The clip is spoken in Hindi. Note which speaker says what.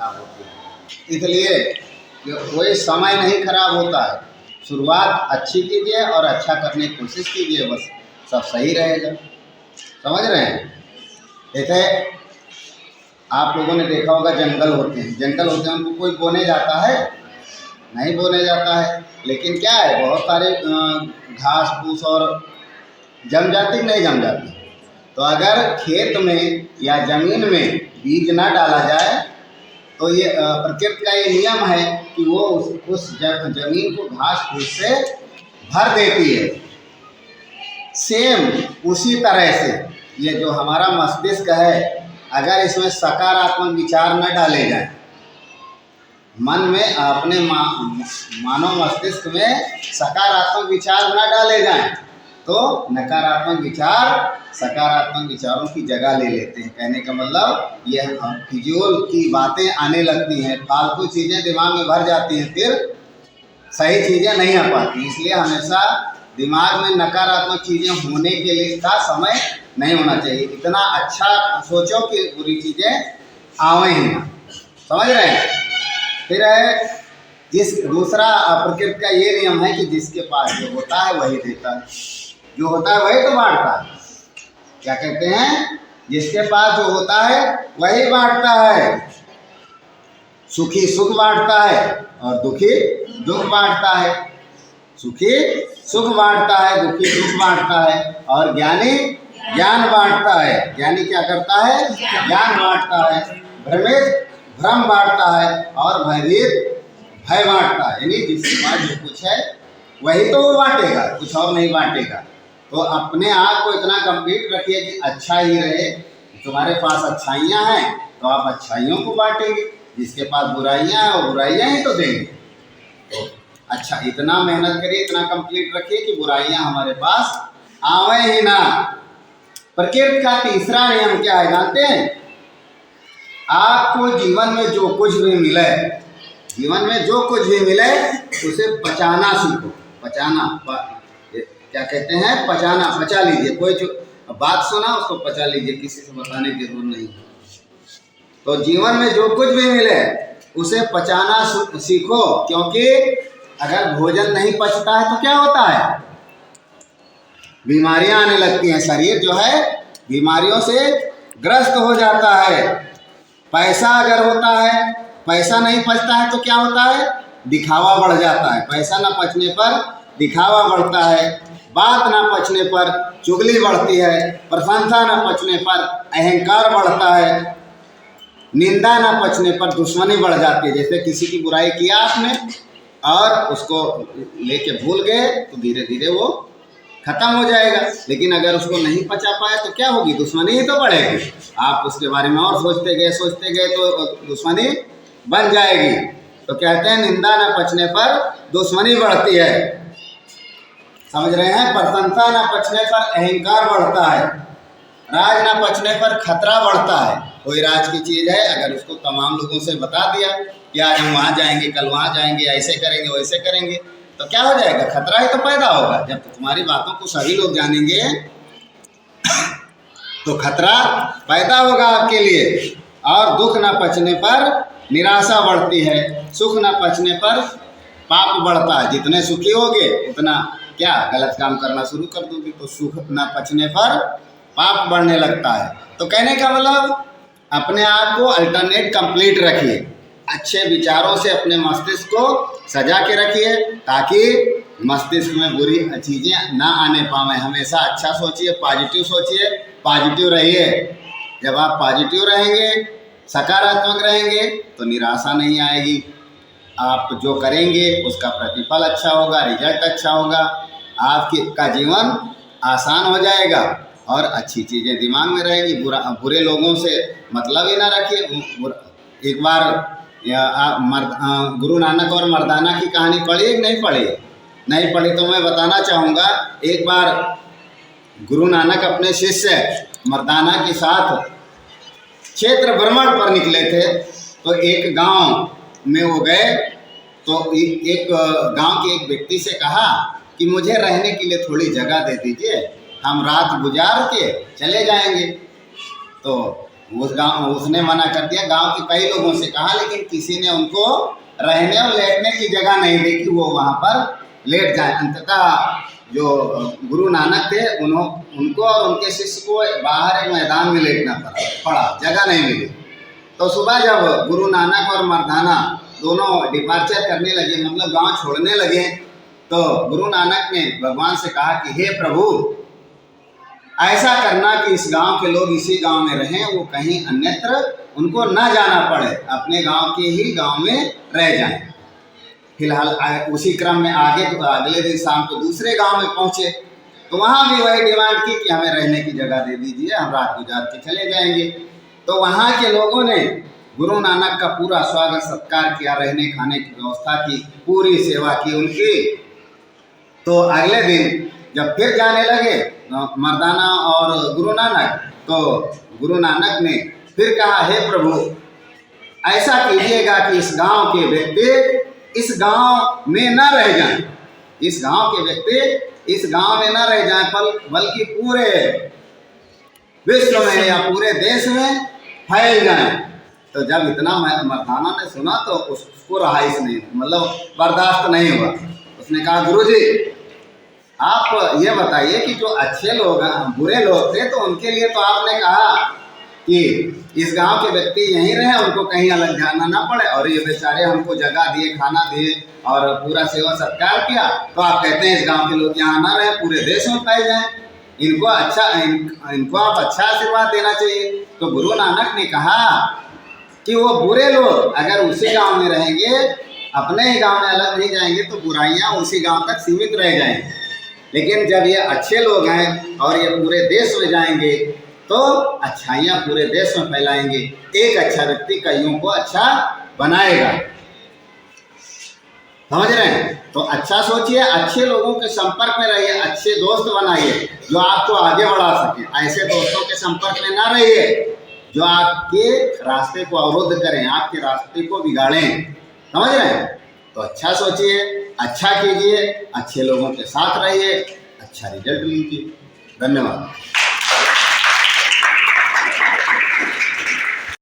Speaker 1: खराब होती है। इसलिए कोई समय नहीं खराब होता है, शुरुआत अच्छी कीजिए और अच्छा करने की कोशिश कीजिए, बस सब सही रहेगा। समझ रहे हैं? जैसे आप लोगों ने देखा होगा जंगल होते हैं, उनको कोई बोने जाता है? नहीं बोने जाता है, लेकिन क्या है, बहुत सारे घास फूस और जम जाती नहीं जम जाती। तो अगर खेत में या ज़मीन में बीज ना डाला जाए तो ये प्रकृति का ये नियम है कि वो उस जमीन को घास फूस से भर देती है। सेम उसी तरह से ये जो हमारा मस्तिष्क है, अगर इसमें सकारात्मक विचार न डाले जाए, मन में अपने मानव मस्तिष्क में सकारात्मक विचार न डाले जाएं, तो नकारात्मक विचार सकारात्मक विचारों की जगह ले लेते हैं। कहने का मतलब ये फिजूल की बातें आने लगती हैं, फालतू चीज़ें दिमाग में भर जाती हैं, फिर सही चीज़ें नहीं आ पाती। इसलिए हमेशा दिमाग में नकारात्मक चीज़ें होने के लिए का समय नहीं होना चाहिए। इतना अच्छा सोचो कि बुरी चीज़ें आवें ही ना। समझ रहे हैं? फिर जिस दूसरा प्रकृति का ये नियम है कि जिसके पास जो होता है वही देता है, जो होता है वही तो बांटता है। क्या कहते हैं? जिसके पास जो होता है वही बांटता है। सुखी सुख बांटता है और दुखी दुख बांटता है। सुखी सुख बांटता है, दुखी दुख बांटता है, और ज्ञानी ज्ञान बांटता है। ज्ञानी क्या करता है? ज्ञान बांटता है। भ्रमित भ्रम बांटता है और भयभीत भय बांटता है। यानी जिसके पास जो कुछ है वही तो वो बांटेगा, कुछ और नहीं बांटेगा। तो अपने आप को इतना कंप्लीट रखिए कि अच्छा ही रहे। तुम्हारे पास अच्छाइयाँ हैं तो आप अच्छाइयों को बांटेंगे, जिसके पास बुराइयाँ हैं वो बुराइयाँ ही तो देंगे। तो अच्छा, इतना मेहनत करिए, इतना कंप्लीट रखिए कि बुराइयाँ हमारे पास आवे ही ना। प्रकृति का तीसरा नियम क्या है जानते हैं? आपको जीवन में जो कुछ भी मिले, जीवन में जो कुछ भी मिले उसे पचाना सीखो। पचाना क्या कहते हैं? पचाना, पचा लीजिए। कोई जो बात सुना उसको पचा लीजिए, किसी से बताने की जरूरत नहीं। तो जीवन में जो कुछ भी मिले उसे पचाना सीखो, क्योंकि अगर भोजन नहीं पचता है तो क्या होता है? बीमारियां आने लगती हैं। शरीर जो है बीमारियों से ग्रस्त हो जाता है। पैसा अगर होता है, पैसा नहीं पचता है तो क्या होता है? दिखावा बढ़ जाता है। पैसा ना पचने पर दिखावा बढ़ता है, बात ना पचने पर चुगली बढ़ती है, प्रशंसा ना पचने पर अहंकार बढ़ता है, निंदा ना पचने पर दुश्मनी बढ़ जाती है। जैसे किसी की बुराई किया आपने और उसको लेके भूल गए तो धीरे धीरे वो खत्म हो जाएगा, लेकिन अगर उसको नहीं पचा पाए तो क्या होगी? दुश्मनी ही तो बढ़ेगी। आप उसके बारे में और सोचते गए तो दुश्मनी बन जाएगी। तो कहते हैं निंदा न पचने पर दुश्मनी बढ़ती है। समझ रहे हैं? प्रशंसा न पचने पर अहंकार बढ़ता है, राज न पचने पर खतरा बढ़ता है। कोई राज की चीज़ है, अगर उसको तमाम लोगों से बता दिया कि आज हम वहाँ जाएंगे, कल वहाँ जाएंगे, ऐसे करेंगे वैसे करेंगे, तो क्या हो जाएगा? खतरा ही तो पैदा होगा। जब तुम्हारी बातों को सभी लोग जानेंगे तो खतरा पैदा होगा आपके लिए। और दुख न पचने पर निराशा बढ़ती है, सुख न पचने पर पाप बढ़ता है। जितने सुखी होगे उतना क्या गलत काम करना शुरू कर दोगे, तो सुख न पचने पर पाप बढ़ने लगता है। तो कहने का मतलब अपने आप को अल्टरनेट कंप्लीट रखिए, अच्छे विचारों से अपने मस्तिष्क को सजा के रखिए, ताकि मस्तिष्क में बुरी चीज़ें ना आने पाएं। हमेशा अच्छा सोचिए, पॉजिटिव सोचिए, पॉजिटिव रहिए। जब आप पॉजिटिव रहेंगे, सकारात्मक रहेंगे तो निराशा नहीं आएगी। आप जो करेंगे उसका प्रतिफल अच्छा होगा, रिजल्ट अच्छा होगा, आपका जीवन आसान हो जाएगा और अच्छी चीज़ें दिमाग में रहेंगी। बुरे लोगों से मतलब ही ना रखिए। एक बार गुरु नानक और मर्दाना की कहानी पढ़ी है कि नहीं पढ़ी? नहीं पढ़ी तो मैं बताना चाहूँगा। एक बार गुरु नानक अपने शिष्य मर्दाना के साथ क्षेत्र भ्रमण पर निकले थे। तो एक गांव में वो गए तो एक गांव के एक व्यक्ति से कहा कि मुझे रहने के लिए थोड़ी जगह दे दीजिए, हम रात गुजार के चले जाएंगे। तो उस गांव उसने मना कर दिया, गांव के कई लोगों से कहा, लेकिन किसी ने उनको रहने और लेटने की जगह नहीं दी कि वो वहाँ पर लेट जाए। अंततः जो गुरु नानक थे उनको और उनके शिष्य को बाहर एक मैदान में लेटना पड़ा, जगह नहीं मिली। तो सुबह जब गुरु नानक और मर्दाना दोनों डिपार्चर करने लगे, मतलब गांव छोड़ने लगे, तो गुरु नानक ने भगवान से कहा कि हे प्रभु, ऐसा करना कि इस गांव के लोग इसी गांव में रहें, वो कहीं अन्यत्र उनको ना जाना पड़े, अपने गांव के ही गांव में रह जाएं। फिलहाल उसी क्रम में अगले दिन शाम को दूसरे गांव में पहुंचे, तो वहां भी वही डिमांड की कि हमें रहने की जगह दे दीजिए, हम रात गुजार के चले जाएंगे। तो वहां के लोगों ने गुरु नानक का पूरा स्वागत सत्कार किया, रहने खाने की व्यवस्था की, पूरी सेवा की उनकी। तो अगले दिन जब फिर जाने लगे मर्दाना और गुरु नानक, तो गुरु नानक ने फिर कहा, हे प्रभु, ऐसा कीजिएगा कि इस गांव के व्यक्ति इस गांव में न रह जाएं, इस गांव के व्यक्ति इस गांव में न रह जाएं, बल्कि पूरे विश्व में या पूरे देश में फैल जाएं। तो जब इतना मर्दाना ने सुना तो उसको रहाइश नहीं, मतलब बर्दाश्त नहीं हुआ। उसने कहा, गुरुजी, आप ये बताइए कि जो अच्छे लोग बुरे लोग थे, तो उनके लिए तो आपने कहा कि इस गांव के व्यक्ति यहीं रहे, उनको कहीं अलग जाना ना पड़े, और ये बेचारे हमको जगह दिए, खाना दिए और पूरा सेवा सत्कार किया, तो आप कहते हैं इस गांव के लोग यहाँ ना रहे, पूरे देश में फैल जाएं, इनको आप अच्छा आशीर्वाद देना चाहिए। तो गुरु नानक ने कहा कि वो बुरे लोग अगर उसी गांव में रहेंगे, अपने ही गांव में अलग नहीं जाएंगे, तो बुराइयां उसी गांव तक सीमित रह जाएंगी। लेकिन जब ये अच्छे लोग हैं और ये पूरे देश में जाएंगे, तो अच्छाइयाँ पूरे देश में फैलाएंगे। एक अच्छा व्यक्ति कईयों को अच्छा बनाएगा। समझ रहे हैं? तो अच्छा सोचिए, अच्छे लोगों के संपर्क में रहिए, अच्छे दोस्त बनाइए जो आपको आगे बढ़ा सके। ऐसे दोस्तों के संपर्क में ना रहिए जो आपके रास्ते को अवरुद्ध करें, आपके रास्ते को बिगाड़ें। समझ रहे हैं? तो अच्छा सोचिए, अच्छा कीजिए, अच्छे लोगों के साथ रहिए, अच्छा रिजल्ट लीजिए। धन्यवाद।